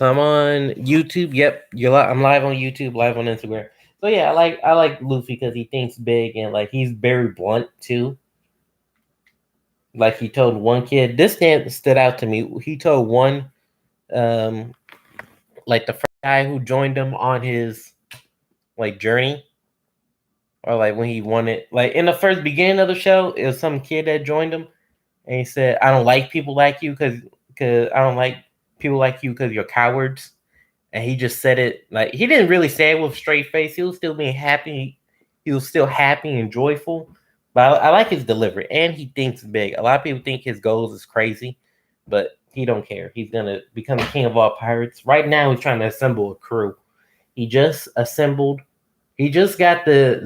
I'm on YouTube. Yep, I'm live on YouTube, live on Instagram. So yeah, I like Luffy because he thinks big and like he's very blunt too. Like he told one kid, this stood out to me. He told one, um, like the first guy who joined him on his like journey, or like when he wanted, like in the first beginning of the show, it was some kid that joined him, and he said, "I don't like people like you because I don't like people like you because you're cowards." And he just said it like he didn't really say it with a straight face. He was still being happy. He was still happy and joyful. But I like his delivery, and he thinks big. A lot of people think his goals is crazy, but he don't care. He's gonna become the king of all pirates. Right now, he's trying to assemble a crew. He just assembled. He just got the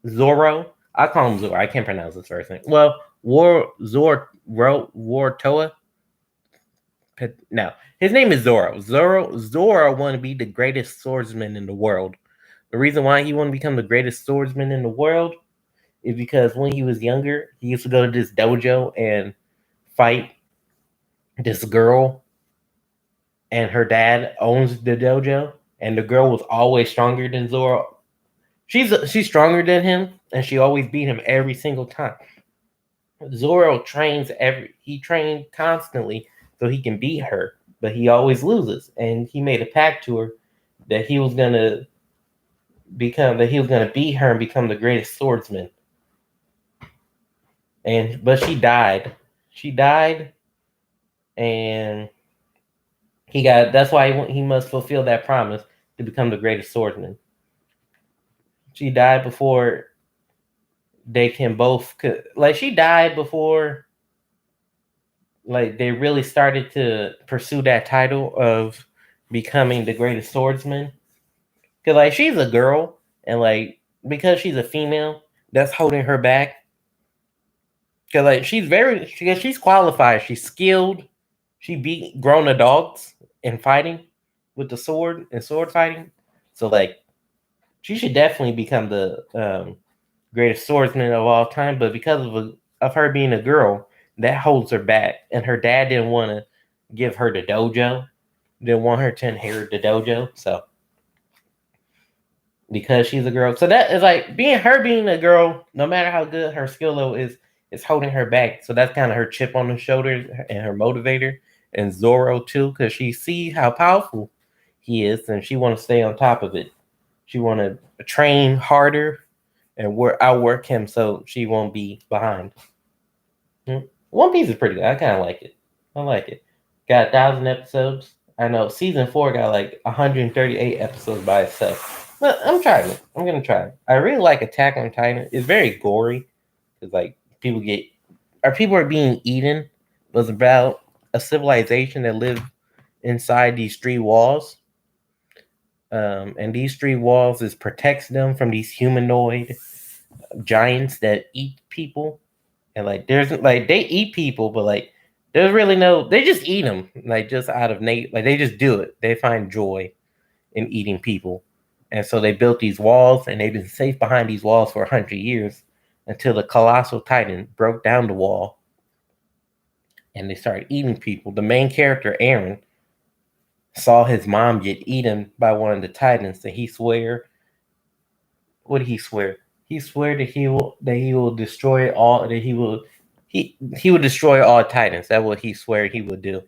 Zoro. I call him Zoro. I can't pronounce his first name. Well, Wartoa. No, his name is Zoro. Zoro want to be the greatest swordsman in the world. The reason why he want to become the greatest swordsman in the world is because when he was younger, he used to go to this dojo and fight this girl, and her dad owns the dojo, and the girl was always stronger than Zoro. She's stronger than him, and she always beat him every single time. Zoro he trained constantly so he can beat her, but he always loses. And he made a pact to her that he was gonna beat her and become the greatest swordsman. But she died. She died, and that's why he must fulfill that promise to become the greatest swordsman. She died before they can both like she died before like they really started to pursue that title of becoming the greatest swordsman. Cause like she's a girl, and like because she's a female, that's holding her back. Cause like she's qualified, she's skilled, she beat grown adults in fighting with the sword and sword fighting. So like she should definitely become the greatest swordsman of all time. But because of her being a girl, that holds her back. And her dad didn't want to give her the dojo, didn't want her to inherit the dojo. So because she's a girl, so that is like being a girl, no matter how good her skill level is holding her back. So that's kind of her chip on the shoulder and her motivator. And Zoro too, because she sees how powerful he is, and she want to stay on top of it. She want to train harder and outwork him so she won't be behind. One Piece is pretty good. I kind of like it. I like it. Got 1,000 episodes. I know season 4 got like 138 episodes by itself. But I'm trying it. I'm gonna try it. I really like Attack on Titan. It's very gory because like people are being eaten. It was about a civilization that lived inside these three walls. And these three walls is protects them from these humanoid giants that eat people. And like there's like they eat people, but like there's really no they just eat them like just out of like they just do it. They find joy in eating people. And so they built these walls, and they've been safe behind these walls for 100 years until the colossal titan broke down the wall and they started eating people. The main character, Aaron, saw his mom get eaten by one of the titans, and he swear, what did he swear? He swear that he will destroy all that he will destroy all titans. That's what he swear he would do.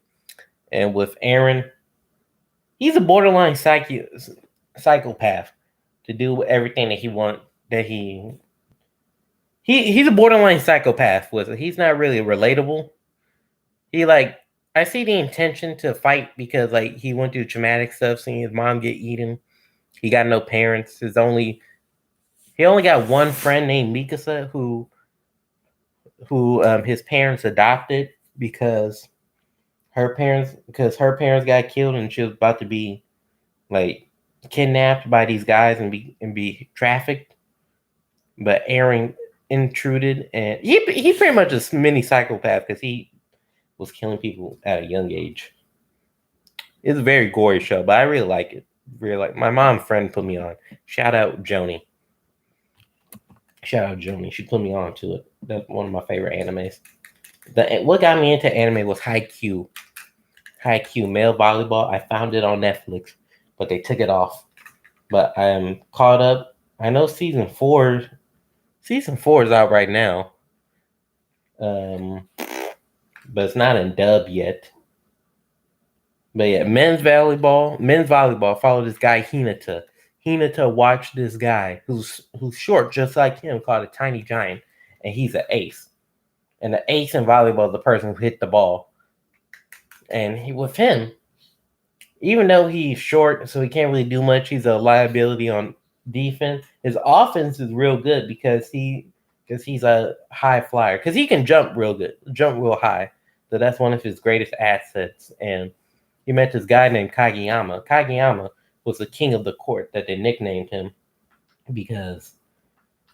And with Aaron, he's a borderline psychopath to do everything that he want that he's a borderline psychopath with it. He's not really relatable. He like I see the intention to fight because like he went through traumatic stuff, seeing his mom get eaten. He got no parents. He only got one friend named Mikasa who his parents adopted because her parents got killed, and she was about to be like kidnapped by these guys and be trafficked. But Aaron intruded, and he pretty much a mini psychopath because he was killing people at a young age. It's a very gory show, but I really like it. Really like my mom friend put me on. Shout out Joni. Shout out Joni. She put me on to it. That's one of my favorite animes. What got me into anime was Haikyuu. Haikyuu male volleyball. I found it on Netflix, but they took it off. But I am caught up. I know season four is out right now. Um, but it's not in dub yet. But yeah, men's volleyball. Follow this guy Hinata. Hinata watched this guy who's short just like him, called a tiny giant, and he's an ace. And the ace in volleyball is the person who hit the ball. And with him, even though he's short, so he can't really do much, he's a liability on defense. His offense is real good because he's a high flyer. Because he can jump real good, jump real high. So that's one of his greatest assets. And he met this guy named Kageyama. Kageyama was the king of the court that they nicknamed him because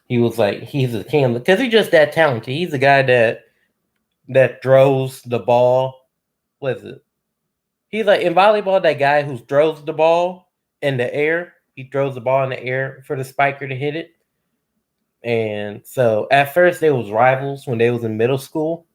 he's the king of because he's just that talented. He's the guy that throws the ball. What is it? He's like in volleyball, that guy who throws the ball in the air. He throws the ball in the air for the spiker to hit it. And so at first they was rivals when they was in middle school.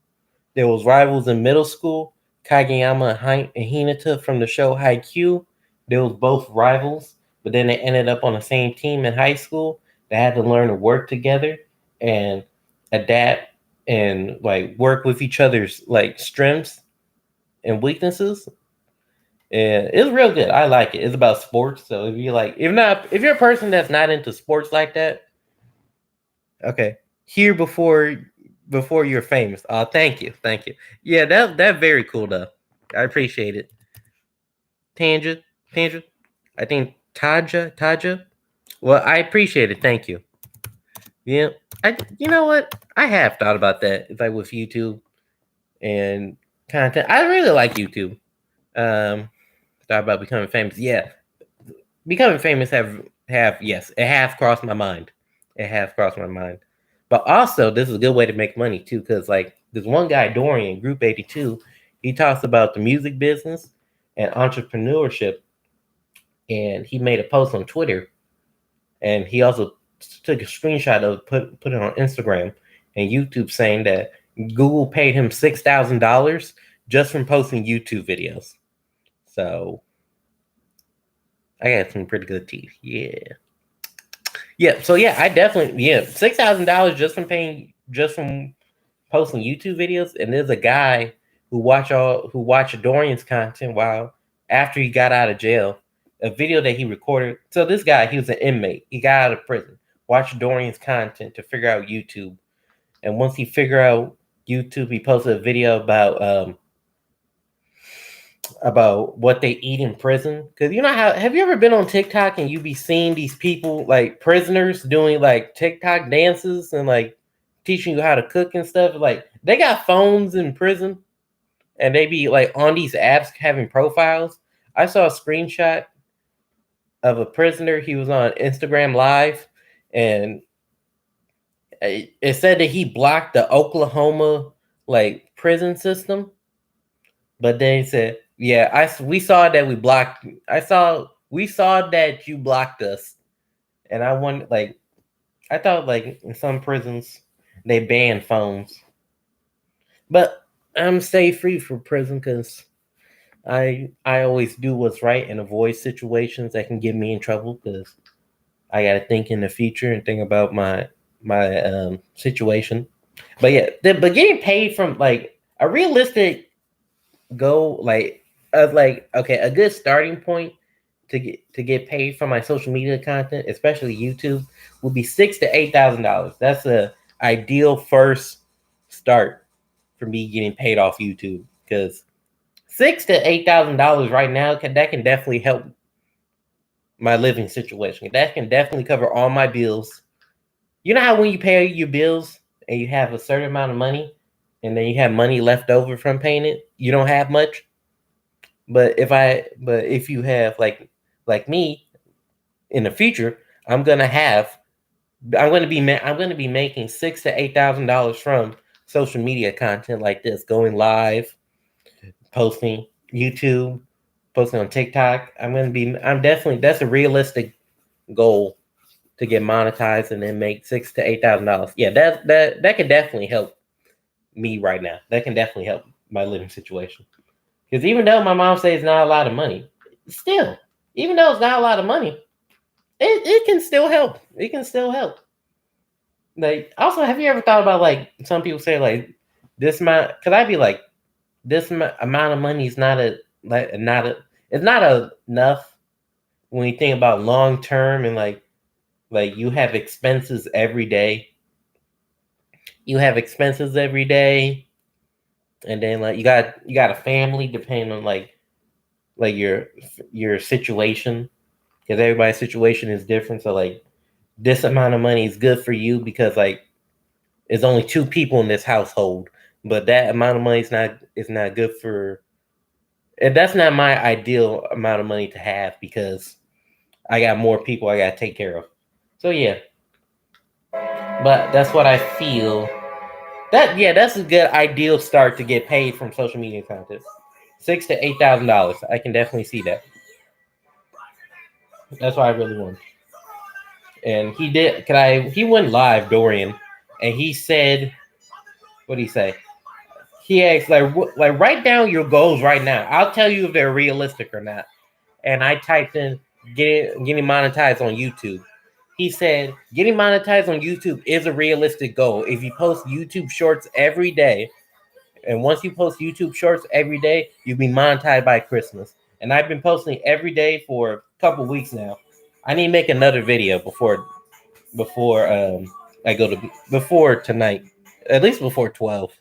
There was rivals in middle school. Kageyama and Hinata from the show Haikyuu. They was both rivals, but then they ended up on the same team in high school. They had to learn to work together and adapt and like work with each other's like strengths and weaknesses. And it's real good. I like it. It's about sports. So if you're a person that's not into sports like that, okay, here before you're famous. Oh, thank you. Yeah, that's very cool though. I appreciate it. Tangent. I think Taja. Well, I appreciate it. Thank you. Yeah, you know what? I have thought about that. It's like with YouTube and content. I really like YouTube. Thought about becoming famous. Yeah, becoming famous have yes, it has crossed my mind. It has crossed my mind. But also, this is a good way to make money too, because like there's one guy, Dorian, Group 82, he talks about the music business and entrepreneurship, and he made a post on Twitter, and he also took a screenshot of put it on Instagram and YouTube, saying that Google paid him $6,000 just from posting YouTube videos. So I got some pretty good teeth. Yeah. So yeah, I definitely $6,000 just from posting YouTube videos. And there's a guy who watched Dorian's content while after he got out of jail. A video that he recorded. So this guy, he was an inmate. He got out of prison. Watched Dorian's content to figure out YouTube. And once he figured out YouTube, he posted a video about what they eat in prison. Because you know how, have you ever been on TikTok and you be seeing these people like prisoners doing like TikTok dances and like teaching you how to cook and stuff? Like they got phones in prison and they be like on these apps having profiles. I saw a screenshot of a prisoner. He was on Instagram Live and it said that he blocked the Oklahoma like prison system. But then he said, "Yeah, we saw that we saw that you blocked us." And I wonder, like, I thought like in some prisons they ban phones, but I'm stay free from prison because I always do what's right and avoid situations that can get me in trouble because I got to think in the future and think about my situation. But yeah, but getting paid from like a realistic goal, okay, a good starting point to get paid for my social media content, especially YouTube, would be $6,000 to $8,000. That's a ideal first start for me getting paid off YouTube because $6,000 to $8,000 right now can definitely help my living situation. That can definitely cover all my bills. You know how when you pay your bills and you have a certain amount of money and then you have money left over from paying it, you don't have much. But if you have like me in the future, I'm gonna be making $6,000 to $8,000 from social media content like this, going live, posting YouTube, posting on TikTok. That's a realistic goal to get monetized and then make $6,000 to $8,000. Yeah, that can definitely help me right now. That can definitely help my living situation. Because even though my mom says it's not a lot of money, still, even though it's not a lot of money, it can still help. It can still help. Like, also, have you ever thought about, like, some people say, like, this amount? Could I be like, this amount of money is not it's not enough when you think about long term, and like you have expenses every day. You have expenses every day, and then like you got a family depending on like your situation, because everybody's situation is different. So like this amount of money is good for you because like there's only two people in this household, but that amount of money is not good for. And that's not my ideal amount of money to have because I got more people I gotta take care of. So yeah, but that's what I feel. That's a good ideal start to get paid from social media content. $6,000 to $8,000. I can definitely see that. That's what I really want. And he did. He went live, Dorian, and he said, what did he say? He asked like write down your goals right now. I'll tell you if they're realistic or not. And I typed in getting monetized on YouTube. He said getting monetized on YouTube is a realistic goal. If you post YouTube shorts every day, and once you post YouTube shorts every day, you'll be monetized by Christmas. And I've been posting every day for a couple weeks now. I need to make another video before I go to before tonight, at least before 12.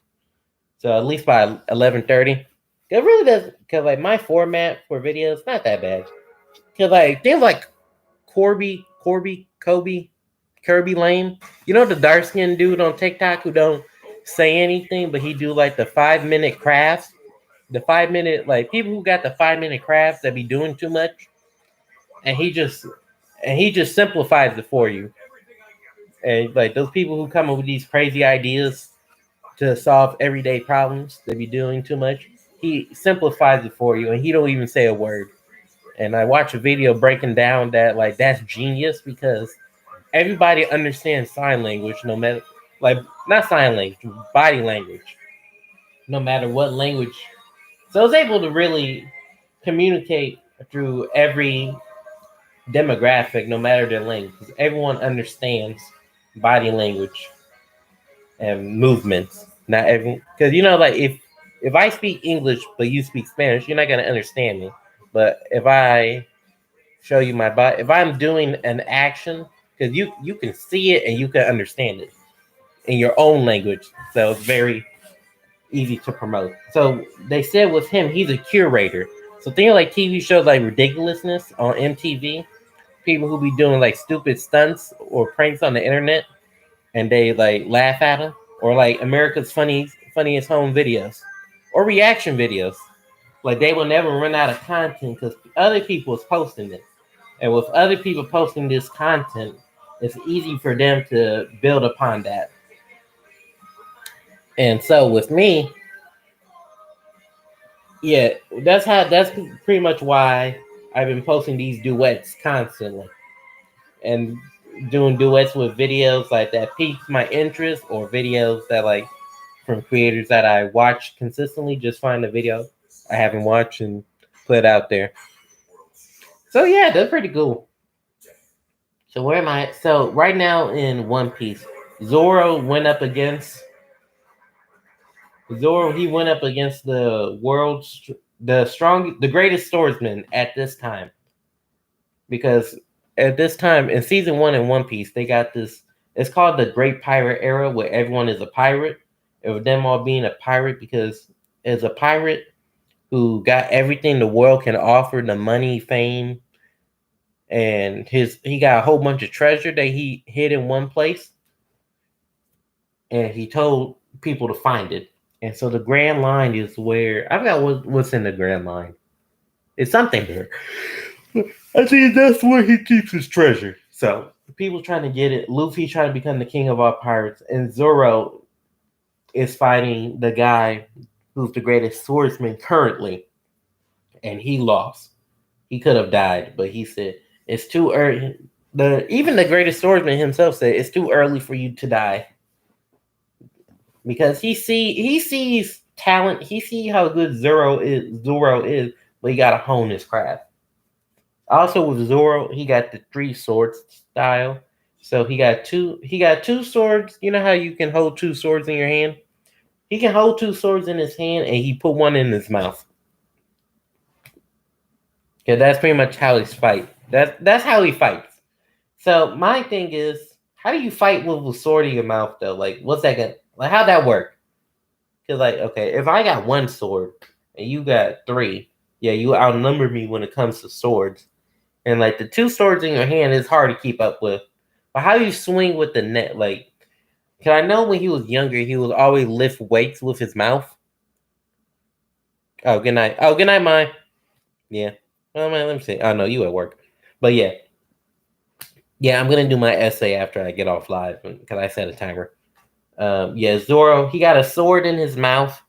So at least by 11:30. It really does, because like my format for videos not that bad. Because like things like Kirby Lame. You know the dark skinned dude on TikTok who don't say anything, but he do like the 5 minute crafts. The 5 minute, like people who got the 5 minute crafts that be doing too much, and he just simplifies it for you. And like those people who come up with these crazy ideas to solve everyday problems that be doing too much, he simplifies it for you, and he don't even say a word. And I watch a video breaking down that like that's genius because everybody understands sign language, no matter like not sign language, body language, no matter what language. So I was able to really communicate through every demographic, no matter their language, because everyone understands body language and movements. Not every, because like if I speak English but you speak Spanish, you're not gonna understand me. But if I show you my body, if I'm doing an action, because you can see it and you can understand it in your own language, so it's very easy to promote. So they said with him, he's a curator. So things like TV shows like Ridiculousness on MTV, people who be doing like stupid stunts or pranks on the internet, and they like laugh at them, or like America's funniest home videos, or reaction videos. Like they will never run out of content because other people is posting it, and with other people posting this content, it's easy for them to build upon that. And so with me, yeah, that's pretty much why I've been posting these duets constantly and doing duets with videos like that piques my interest, or videos that like from creators that I watch consistently. Just find a video I haven't watched and put it out there. So yeah, that's pretty cool. So where am I? So right now in One Piece, Zoro went up against Zoro. He went up against the greatest swordsman at this time, because at this time in season one in One Piece, they got this. It's called the Great Pirate Era, where everyone is a pirate. Of them all being a pirate, because as a pirate who got everything the world can offer, the money, fame, and he got a whole bunch of treasure that he hid in one place, and he told people to find it. And so the Grand Line is where I forgot what's in the Grand Line. It's something there. I think that's where he keeps his treasure. So people trying to get it. Luffy trying to become the king of all pirates, and Zoro is fighting the guy who's the greatest swordsman currently, and he lost. He could have died, but he said it's too early. Even the greatest swordsman himself said it's too early for you to die, because he sees talent. He see how good Zoro is, but he gotta hone his craft. Also with Zoro, he got the three swords style. So he got two swords. You know how you can hold two swords in your hand? He can hold two swords in his hand and he put one in his mouth. Yeah, that's pretty much how he fight. That's how he fights. So my thing is, how do you fight with a sword in your mouth though? Like, what's that gonna like? How'd that work? Cause like, okay, if I got one sword and you got three, yeah, you outnumber me when it comes to swords. And like the two swords in your hand is hard to keep up with. But how do you swing with the net? Like, cause I know when he was younger, he would always lift weights with his mouth. Oh, good night. Oh, good night, Mine. Yeah. Oh man, let me see. Oh no, you at work. But yeah, yeah, I'm gonna do my essay after I get off live because I set a timer. Yeah, Zoro, he got a sword in his mouth,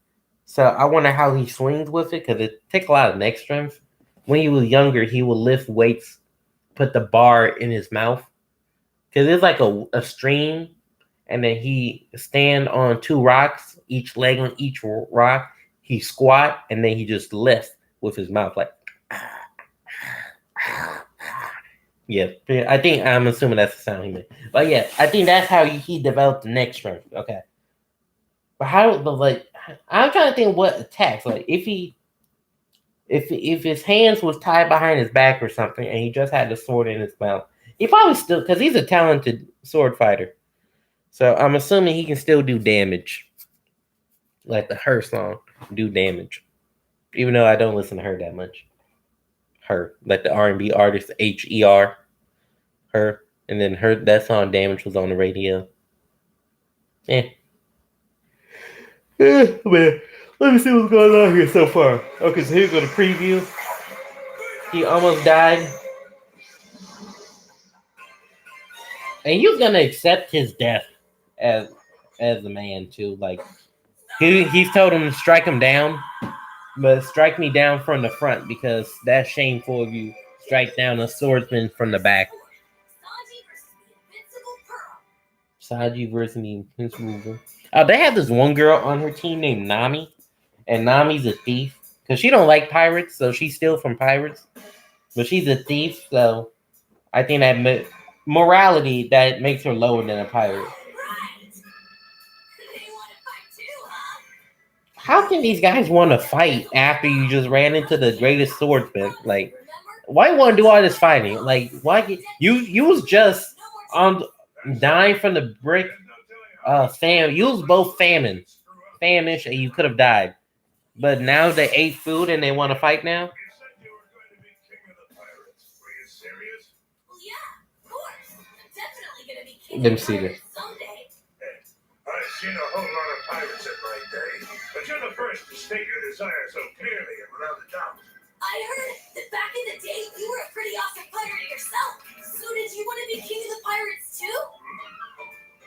so I wonder how he swings with it because it takes a lot of neck strength. When he was younger, he would lift weights, put the bar in his mouth because it's like a stream, and then he stand on two rocks, each leg on each rock. He squat and then he just lifts with his mouth like. Yeah, I'm assuming that's the sound he made. But yeah, I think that's how he developed the neck strength. Okay, but I'm trying to think what attacks like if his hands was tied behind his back or something and he just had the sword in his mouth, he probably still because he's a talented sword fighter. So I'm assuming he can still do damage, like the Her song, do damage. Even though I don't listen to her that much. Her, like the R&B artist Her, Her, and then her that song "Damage" was on the radio. Eh. Man. Let me see what's going on here so far. Okay, so here's the preview. He almost died, and he was gonna accept his death as a man too. Like he's told him to strike him down, but strike me down from the front because that's shameful if you strike down a swordsman from the back. Saji versus the Invincible. They have this one girl on her team named Nami, and Nami's a thief because she don't like pirates, so she steals from pirates. But she's a thief, so I think that morality that makes her lower than a pirate. How can these guys want to fight after you just ran into the greatest swordsman? Like, why you want to do all this fighting? Like, why you was just on dying from the brick. You was both famished, and you could have died. But now they ate food and they want to fight now. Let me see this. I've seen a whole lot of pirates in my day, but you're the first to state your desire so clearly and without a doubt. I heard that back in the day you were a pretty awesome pirate yourself. So did you want to be king of the pirates too?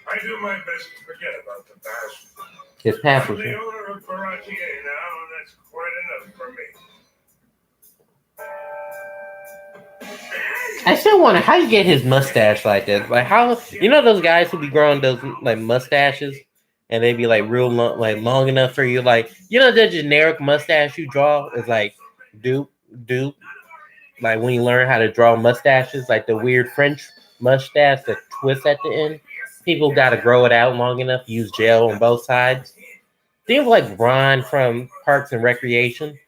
I do my best to forget about the past. His past I'm was the owner of Baratier now, and that's quite enough for me. I still wonder how you get his mustache like that. Like how those guys who be growing those like mustaches and they be like real long, like long enough for you. Like the generic mustache you draw is like dupe. Like when you learn how to draw mustaches, like the weird French mustache that twists at the end. People got to grow it out long enough. Use gel on both sides. Think of like Ron from Parks and Recreation.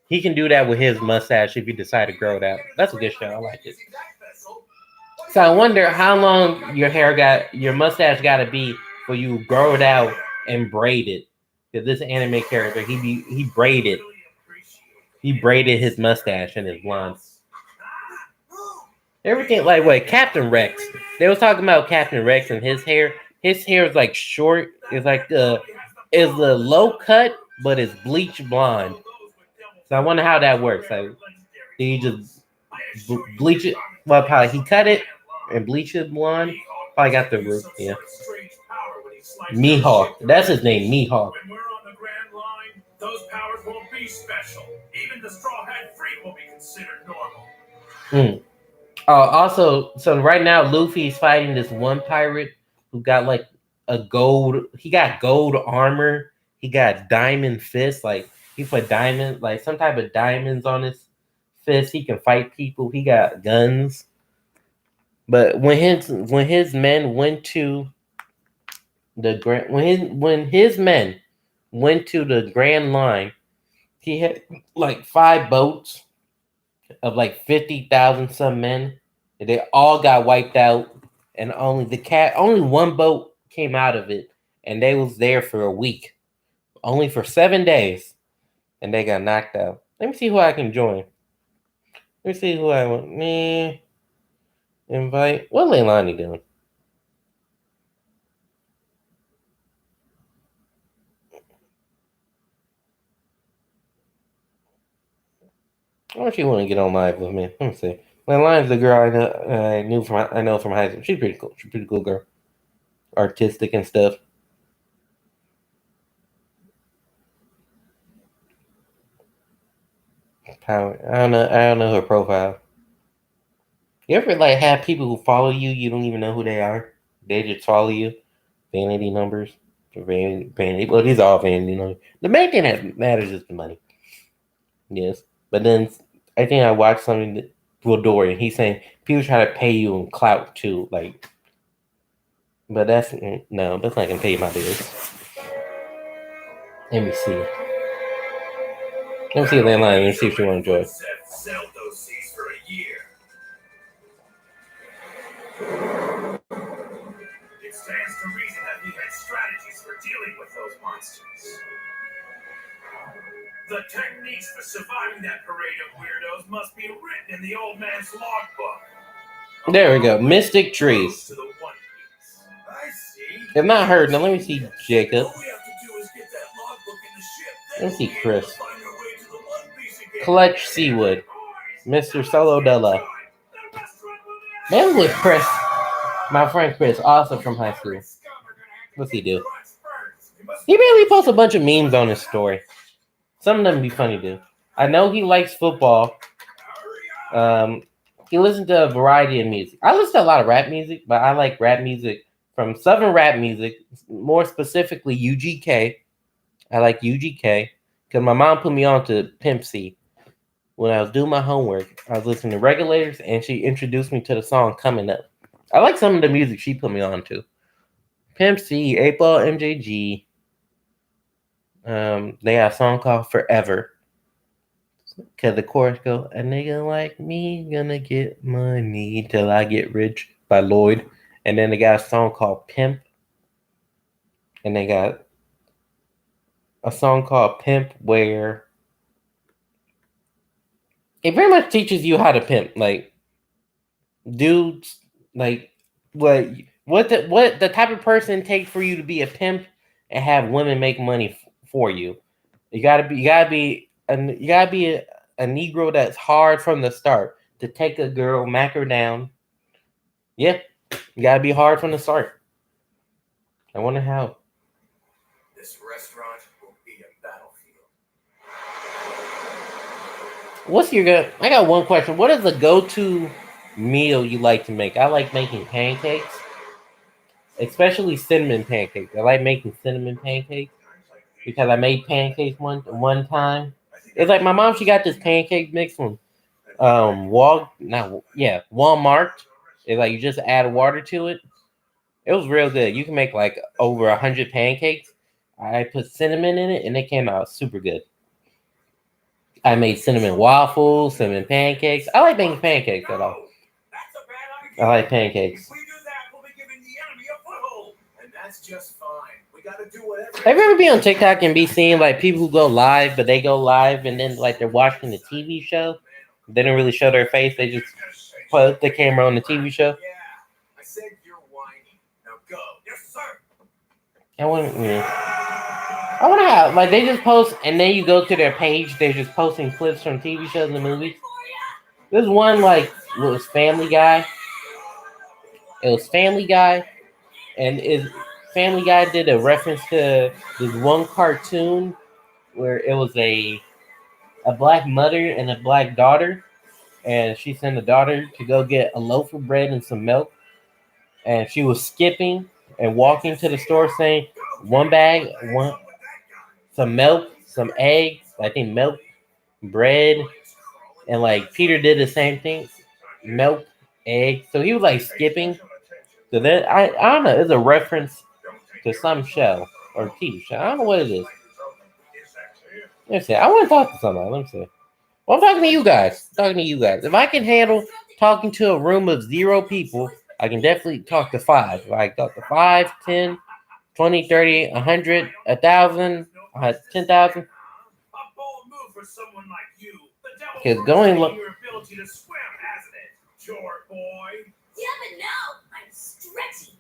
He can do that with his mustache if you decide to grow it out. That's a good show. I like it. So I wonder how long your mustache got to be for you grow it out and braid it. Because this anime character, he braided his mustache and his blonde. Everything like Captain Rex. They was talking about Captain Rex and his hair. His hair is like short. It's like the low cut, but it's bleach blonde. So I wonder how that works. Like, did he just bleach it? Well, probably he cut it and bleach it blonde. Probably got the root. Yeah. Mihawk. That's his name, Mihawk. When we're on the Grand Line, those powers won't be special. Even the Straw Hat Freak will be considered normal. Also, so right now Luffy's fighting this one pirate who got like a gold. He got gold armor He got diamond fists, like he put diamond, like some type of diamonds on his fist. He can fight people. He got guns. But when his men went to the grand when his men went to the Grand Line, he had like 5 boats of like 50,000 some men, and they all got wiped out, and only one boat came out of it, and they was there for a week, only for 7 days, and they got knocked out. Let me see who I can join. Let me see who I want. Me invite. What Leilani doing? Why don't you want to get on live with me? Let me see. Leilani's the girl I know from high school. She's pretty cool. She's a pretty cool girl, artistic and stuff. Power. I don't know her profile. You ever like have people who follow you? You don't even know who they are. They just follow you. Vanity numbers. Vanity. Well, these are all vanity numbers. The main thing that matters is the money. Yes, but then I think I watched something that Will Dorian. He's saying people try to pay you in clout too. Like, but that's no. That's not gonna pay my bills. Let me see. Let me see that line. Let me see if you want to join. Sell those seeds for a year. It stands to reason that he had strategies for dealing with those monsters. The techniques for surviving that parade of weirdos must be written in the old man's logbook. There we go. Mystic Trees. To the One Piece. I see. If not heard, now let me see Jacob. All we have to do is get that logbook in the ship. Let me see Chris. Find our way to the One Piece again. Clutch Seawood. Mr. Solo Della. Man with Chris. My friend Chris, also from high school. What's he do? He barely posts a bunch of memes on his story. Some of them be funny, dude. I know he likes football. He listens to a variety of music. I listen to a lot of rap music, but I like rap music from Southern rap music, more specifically UGK. I like UGK because my mom put me on to Pimp C. When I was doing my homework, I was listening to Regulators, and she introduced me to the song Coming Up. I like some of the music she put me on to. Pimp C, 8-Ball, MJG. They got a song called Forever. Cause the chorus go, a nigga like me gonna get money till I get rich by Lloyd. And then they got a song called Pimp. And they got a song called Pimp where it very much teaches you how to pimp. Like dudes, like what the type of person takes for you to be a pimp and have women make money for you. You gotta be a Negro that's hard from the start to take a girl, mack her down. Yeah, you gotta be hard from the start. I wonder how. This restaurant will be a battlefield. What's your go? I got one question. What is the go-to meal you like to make? I like making pancakes, especially cinnamon pancakes. I like making cinnamon pancakes because I made pancakes one time. It's like my mom. She got this pancake mix from Walmart. It's like you just add water to it. It was real good. You can make like over 100 pancakes. I put cinnamon in it, and it came out super good. I made cinnamon waffles, cinnamon pancakes. I like making pancakes at all. I like pancakes. If we do that, we'll be giving the enemy a foothold, and that's just fine. We gotta do whatever. Have you ever been on TikTok and be seeing like people who go live, but they go live and then like they're watching the TV show? They don't really show their face. They just put the camera on the TV show. Yeah, I said you're whiny. Now go. Yes, sir. I wonder how like they just post and then you go to their page. They're just posting clips from TV shows and movies. There's one like it was Family Guy. It was Family Guy, and Family Guy did a reference to this one cartoon where it was a black mother and a black daughter, and she sent the daughter to go get a loaf of bread and some milk, and she was skipping and walking to the store saying, "One bag, some milk, some eggs. I think milk, bread, and like Peter did the same thing. Milk, egg. So he was like skipping. So that I don't know. It's a reference to some show or TV show. I don't know what it is. Let me see. I want to talk to somebody. Let me see. Well, I'm talking to you guys. If I can handle talking to a room of 0 people, I can definitely talk to 5. Like talk to 5, 10, 20, 30, 100, 1,000, 10,000. Because going look. Your ability to swim, hasn't it, short boy? Yeah, but now I'm stretchy.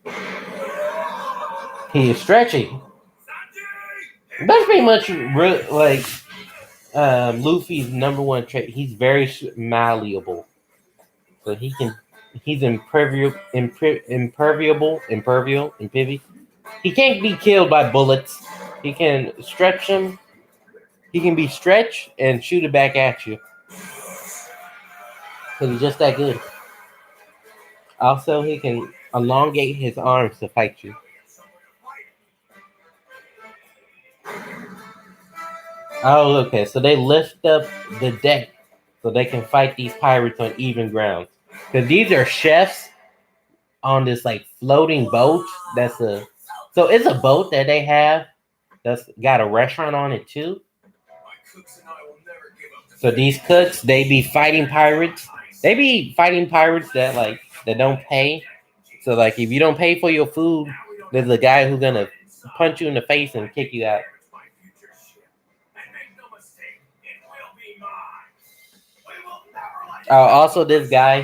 He is stretchy. That's pretty much like Luffy's number one trait. He's very malleable, so he's imperviable. He can't be killed by bullets. He can stretch him. He can be stretched and shoot it back at you. Because he's just that good. Also, he can elongate his arms to fight you. Oh, okay. So they lift up the deck so they can fight these pirates on even ground. Because these are chefs on this like floating boat. So it's a boat that they have that's got a restaurant on it too. So these cooks, they be fighting pirates. They be fighting pirates that don't pay. So like if you don't pay for your food, there's a guy who's gonna punch you in the face and kick you out. Also, this guy,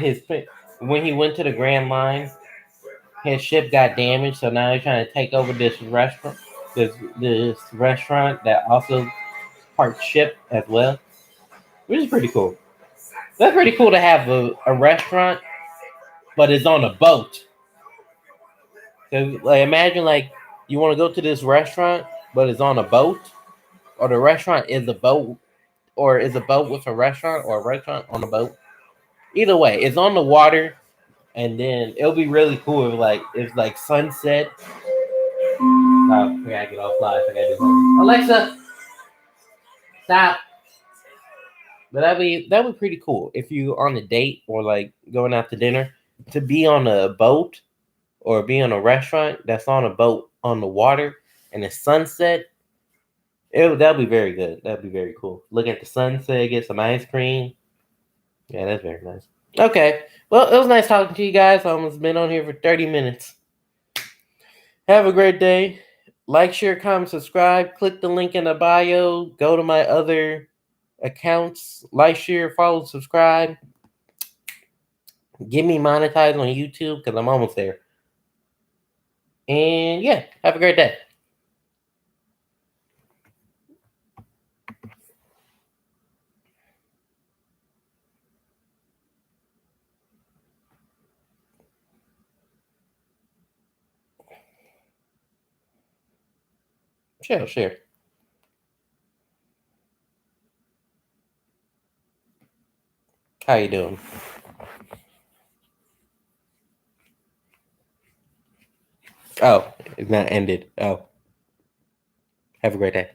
when he went to the Grand Line, his ship got damaged. So now he's trying to take over this restaurant. This restaurant that also part ship as well, which is pretty cool. That's pretty cool to have a restaurant, but it's on a boat. So like imagine like you want to go to this restaurant, but it's on a boat, or the restaurant is a boat, or is a boat with a restaurant, or a restaurant on a boat. Either way, it's on the water, and then it'll be really cool if it's like sunset. Oh, I gotta get off live. I gotta do something. Alexa, stop. But that'd be pretty cool if you on a date or like going out to dinner to be on a boat or be on a restaurant that's on a boat on the water and the sunset. That'd be very good. That'd be very cool. Look at the sunset, get some ice cream. Yeah, that's very nice. Okay. Well, it was nice talking to you guys. I almost been on here for 30 minutes. Have a great day. Like, share, comment, subscribe. Click the link in the bio. Go to my other accounts. Like, share, follow, subscribe. Get me monetized on YouTube because I'm almost there. And yeah, have a great day. Sure. How you doing? Oh, it's not ended. Oh. Have a great day.